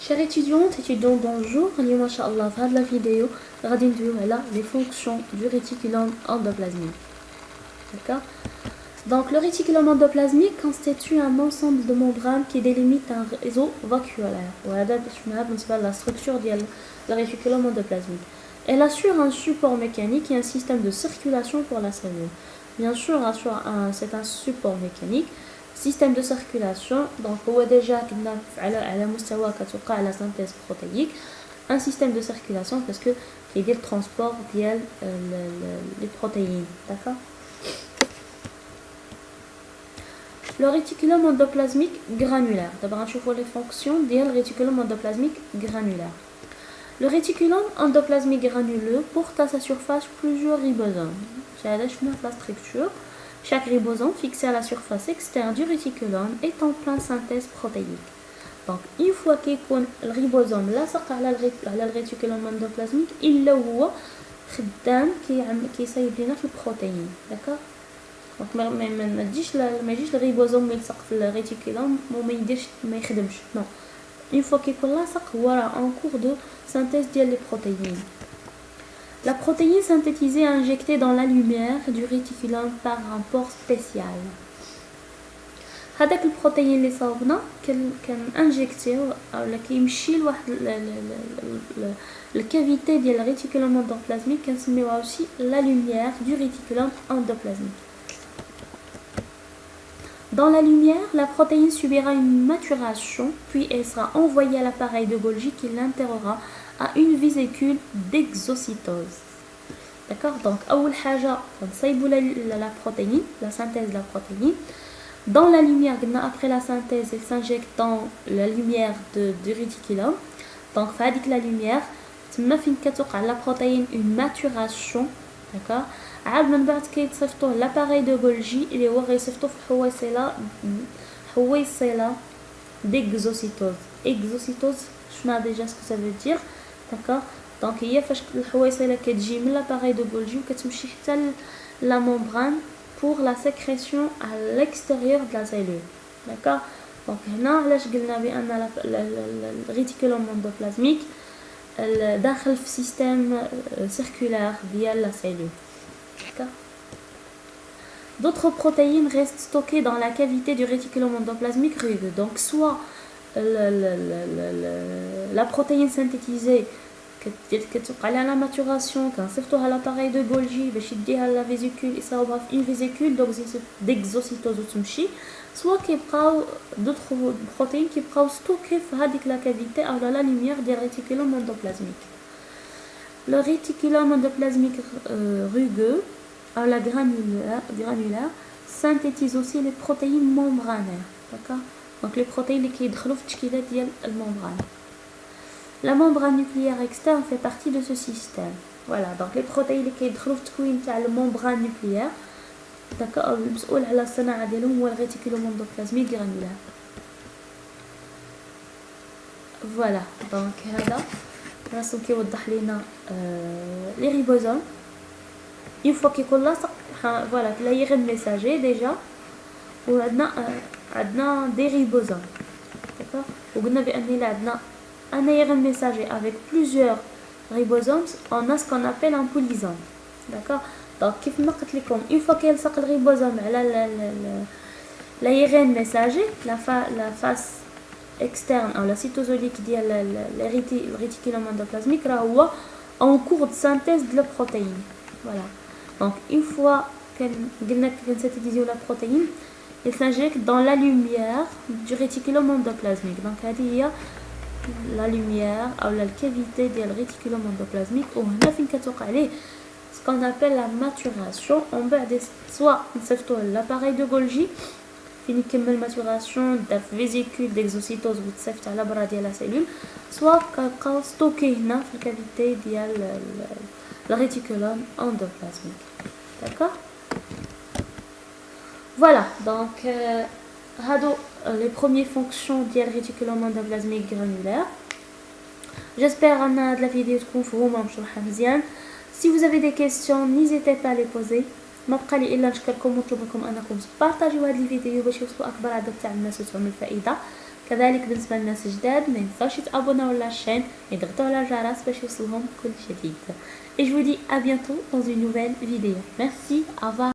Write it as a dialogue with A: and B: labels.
A: Chers étudiantes, étudiants, bonjour. اليوم إن شاء الله في هذه الفيديو غادي ندويو على les fonctions du réticulum endoplasmique. D'accord? Donc le réticulum endoplasmique constitue un ensemble de membranes qui délimite un réseau vacuolaire. وهذا باش نعرف بالنسبة la structure ديال le réticulum endoplasmique. Elle assure un support mécanique et un système de circulation pour la cellule. Bien sûr, c'est un support mécanique. Système de circulation, donc هو déjà على مستوى كتوقع على synthèse protéique. Un système de circulation parce que il y a le transport ديال les protéines, d'accord? Le réticulum endoplasmique granulaire. D'abord نشوفوا les fonctions ديال réticulum endoplasmique granulaire. Le réticulum endoplasmique granuleux porte à sa surface plusieurs ribosomes. C'est la structure. Chaque ribosome fixé à la surface externe du réticulum est en pleine synthèse protéique. Donc, une fois que le ribosome لاصق على الريتيكولوم endoplasmique, il هو خدام كيصايب لنا في البروتين. d'accord? Donc ما يجيش الريبوزوم يلصق في الريتيكولوم وما يخدمش. non. Une fois كيكون لاصق هو راه en cours de synthèse ديال les protéines. La protéine synthétisée est injectée dans la lumière du réticulum par un port spécial. هذاك البروتين اللي صاوبنا كنانجكتيو ولا كيمشي لواحد الكافيتي ديال الريتيكولوم اندوبلازميك كنسميوها aussi la lumière du réticulum endoplasmique. Dans la lumière, la protéine subira une maturation, puis elle sera envoyée à l'appareil de Golgi qui l'intéressera à une vésicule d'exocytose. D'accord? Donc, أول حاجة كنصايبوا la protéine, la synthèse de la protéine. Dans la lumière, après la synthèse, elle s'injecte dans la lumière du réticulum. Donc, فهاديك la lumière, تما فين كتوقع la protéine une maturation. D'accord? عاد من بعد كيتصيفطوه l'appareil de Golgi اللي هو غيصيفطوه في حويصلة d'exocytose. Exocytose, je sais déjà ce que ça veut dire. D'accord? Donc هي فاش الحويصلة كتجي من l'appareil de Golgi وكتمشي حتى la membrane pour la sécrétion à l'extérieur de la cellule. D'accord? Donc هنا علاش قلنا بأن الريتيكولوم endoplasmique داخل في système circulaire ديال la cellule. D'accord? D'autres protéines restent stockées dans la cavité du réticulum endoplasmique rugueux. Donc soit la protéine synthétisée كتوقع على la maturation كنصيفطوها à l'appareil de Golgi باش يديها la vésicule يصاوبها في une vésicule d'exocytose وتمشي soit كيبقاو d'autres protéines كيبقاو ستوكي في هذيك la cavité à la lumière du réticulum endoplasmique. Le réticulum endoplasmique rugueux à la granulaire synthétise aussi les protéines membranaires. D'accord? Donc les protéines qui يدخلوا في التشكيلات ديال الممbrane. La membrane nucléaire externe fait partie de ce système. Voilà, donc les protéines qui يدخلوا في التكوين تاع الممbrane nucléaire. D'accord? المسؤول على الصناعة ديالهم هو الريتيكولوم endoplasmique granulaire. Voilà, donc هذا راسو كيوضح لينا les ribosomes. Une fois كيكون لاصق voilà l'ARN messager déjà وعندنا des ribosomes. D'accord? وقلنا بأن إلا عندنا un ARN messager avec plusieurs ribosomes, on a ce qu'on appelle un polysome. D'accord? Donc كيف ما قلت لكم une fois كيلصق الريبوزوم على l'ARN messager, la face externe ou la cytosolique ديال الريتيكولوم endoplasmique راه هو en cours de synthèse de la protéine. Voilà. Donc une fois قلنا كنسينثيزيو la protéine, elle s'injecte dans la lumière du réticulum endoplasmique. Donc هذه هي la lumière ou la cavité ديال الريتيكولوم endoplasmique وهنا فين كتوقع عليه ce qu'on appelle la maturation. On بعد soit نصيفطوه l'appareil de Golgi فين يكمل maturation دار في vésicule d'exocytose وتصيفط على برا ديال la cellule, soit كيبقاو ستوكي هنا في الكافيتي ديال le réticulum endoplasmique. D'accord? Voilà, donc les premières fonctions du réticulum endoplasmique granulaire. J'espère que la vidéo تكون مفهومة ومشروحة مزيان. Si vous avez des questions, n'hésitez pas à les poser. ما بقى لي الا نشكركم ونطلب منكم انكم تبارطاجيو هذه الفيديو باش يوصلوا اكبر عدد تاع الناس وتعم الفائده. كذلك بالنسبة للناس الجداد ما ينساوش يتابوناو لاشين يضغطوا على الجرس باش يوصلهم كل جديد. Et je vous dis à bientôt dans une nouvelle vidéo. Merci, au revoir.